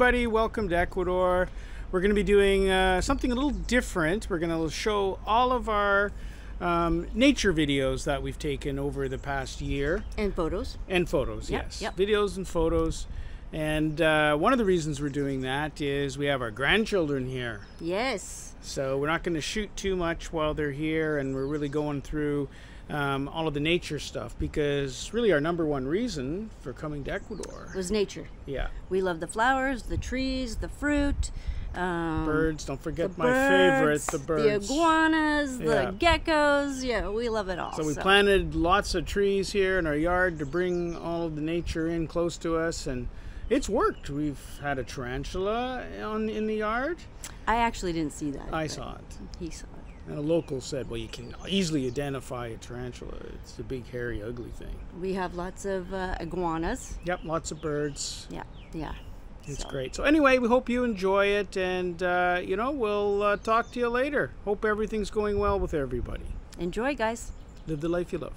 Everybody, welcome to Ecuador. We're going to be doing something a little different. We're going to show all of our nature videos that we've taken over the past year. And photos. And photos, Yep, yes. yep. Videos and photos. And one of the reasons we're doing that is we have our grandchildren here. Yes. So we're not going to shoot too much while they're here, and we're really going through all of the nature stuff, because really our number one reason for coming to Ecuador Was nature. Yeah. We love the flowers, the trees, the fruit. Birds, don't forget the my favorite, the birds, birds. the iguanas, Yeah. the geckos. Yeah, we love it all. So we planted lots of trees here in our yard to bring all of the nature in close to us, and it's worked. We've had a tarantula in the yard. I actually didn't see that. I but saw it. He saw it. And a local said, well, you can easily identify a tarantula. It's a big, hairy, ugly thing. We have lots of iguanas. Yep, lots of birds. Yeah, yeah. It's So, great. So anyway, we hope you enjoy it, and you know, we'll talk to you later. Hope everything's going well with everybody. Enjoy, guys. Live the life you love.